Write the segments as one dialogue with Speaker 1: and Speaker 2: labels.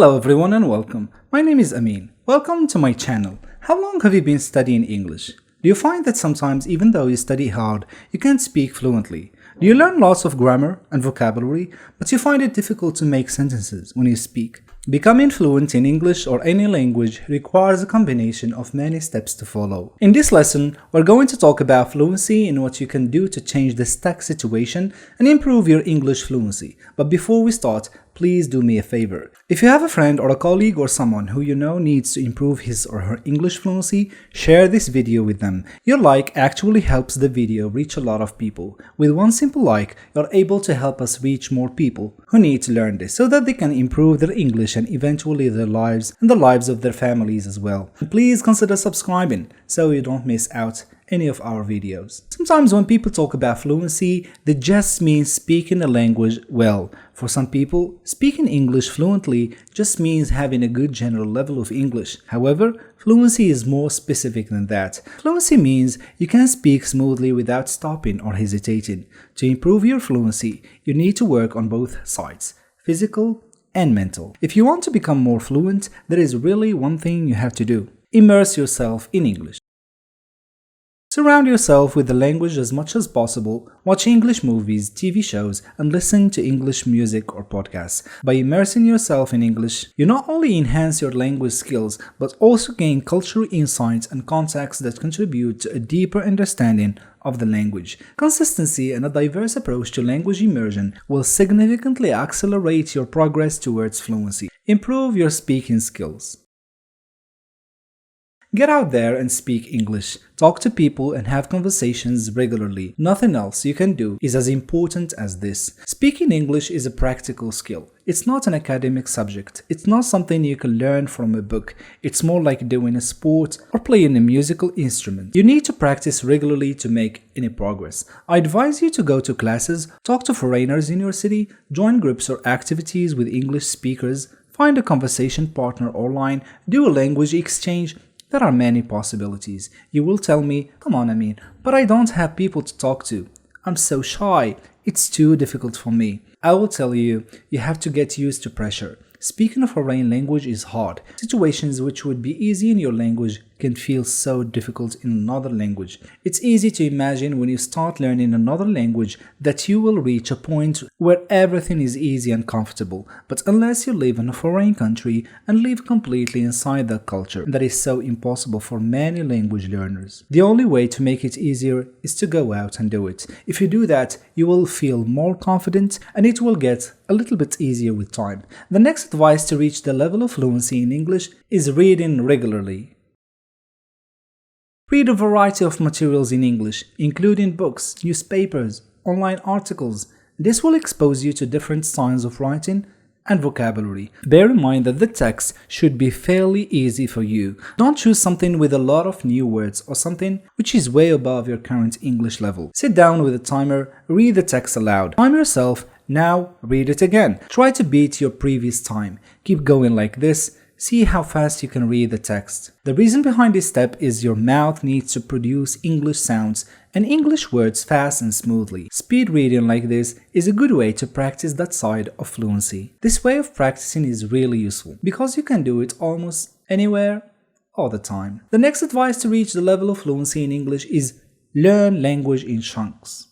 Speaker 1: Hello everyone and welcome. My name is Amin. Welcome to my channel. How long have you been studying English? Do you find that sometimes even though you study hard, you can't speak fluently? Do you learn lots of grammar and vocabulary, but you find it difficult to make sentences when you speak? Becoming fluent in English or any language requires a combination of many steps to follow. In this lesson, we're going to talk about fluency and what you can do to change the stuck situation and improve your English fluency. But before we start, please do me a favor. If you have a friend or a colleague or someone who you know needs to improve his or her English fluency, share this video with them. Your like actually helps the video reach a lot of people. With one simple like, you're able to help us reach more people who need to learn this so that they can improve their English and eventually their lives and the lives of their families as well. And please consider subscribing so you don't miss out any of our videos. Sometimes when people talk about fluency, they just mean speaking a language well. For some people, speaking English fluently just means having a good general level of English. However, fluency is more specific than that. Fluency means you can speak smoothly without stopping or hesitating. To improve your fluency, you need to work on both sides, physical and mental. If you want to become more fluent, there is really one thing you have to do. Immerse yourself in English. Surround yourself with the language as much as possible, watch English movies, TV shows, and listen to English music or podcasts. By immersing yourself in English, you not only enhance your language skills, but also gain cultural insights and context that contribute to a deeper understanding of the language. Consistency and a diverse approach to language immersion will significantly accelerate your progress towards fluency. Improve your speaking skills. Get out there and speak English. Talk to people and have conversations regularly. Nothing else you can do is as important as this. Speaking English is a practical skill. It's not an academic subject. It's not something you can learn from a book. It's more like doing a sport or playing a musical instrument. You need to practice regularly to make any progress. I advise you to go to classes, talk to foreigners in your city, join groups or activities with English speakers, find a conversation partner online, do a language exchange. There are many possibilities. You will tell me, come on Amin, but I don't have people to talk to. I'm so shy. It's too difficult for me. I will tell you, you have to get used to pressure. Speaking a foreign language is hard. Situations which would be easy in your language can feel so difficult in another language. It's easy to imagine when you start learning another language that you will reach a point where everything is easy and comfortable. But unless you live in a foreign country and live completely inside that culture, that is so impossible for many language learners. The only way to make it easier is to go out and do it. If you do that, you will feel more confident and it will get a little bit easier with time. The next advice to reach the level of fluency in English is reading regularly. Read a variety of materials in English, including books, newspapers, online articles. This will expose you to different styles of writing and vocabulary. Bear in mind that the text should be fairly easy for you. Don't choose something with a lot of new words or something which is way above your current English level. Sit down with a timer, read the text aloud. Time yourself, now read it again. Try to beat your previous time. Keep going like this. See how fast you can read the text. The reason behind this step is your mouth needs to produce English sounds and English words fast and smoothly. Speed reading like this is a good way to practice that side of fluency. This way of practicing is really useful because you can do it almost anywhere, all the time. The next advice to reach the level of fluency in English is learn language in chunks.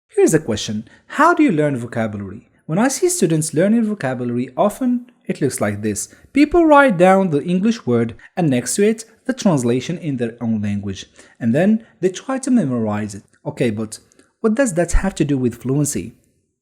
Speaker 1: Here's a question. How do you learn vocabulary? When I see students learning vocabulary, often it looks like this. People write down the English word and next to it the translation in their own language, and then they try to memorize it. Okay, but what does that have to do with fluency?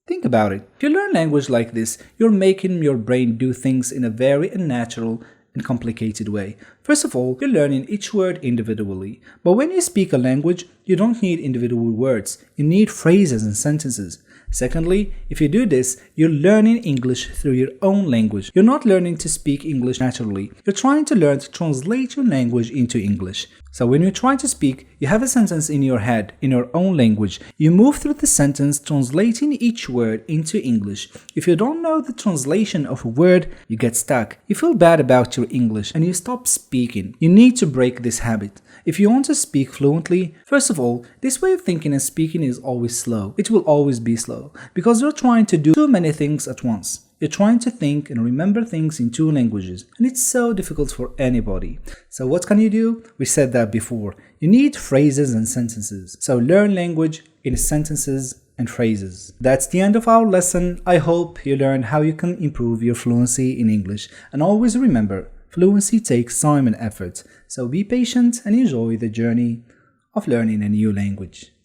Speaker 1: Think about it. If you learn language like this, you're making your brain do things in a very unnatural and complicated way. First of all, you're learning each word individually. But when you speak a language, you don't need individual words. You need phrases and sentences. Secondly, if you do this, you're learning English through your own language. You're not learning to speak English naturally. You're trying to learn to translate your language into English. So when you try to speak, you have a sentence in your head, in your own language. You move through the sentence, translating each word into English. If you don't know the translation of a word, you get stuck. You feel bad about your English and you stop speaking. You need to break this habit. If you want to speak fluently, first of all, this way of thinking and speaking is always slow. It will always be slow because you're trying to do too many things at once. You're trying to think and remember things in two languages, and it's so difficult for anybody. So what can you do? We said that before. You need phrases and sentences. So learn language in sentences and phrases. That's the end of our lesson. I hope you learned how you can improve your fluency in English. And always remember, fluency takes time and effort. So be patient and enjoy the journey of learning a new language.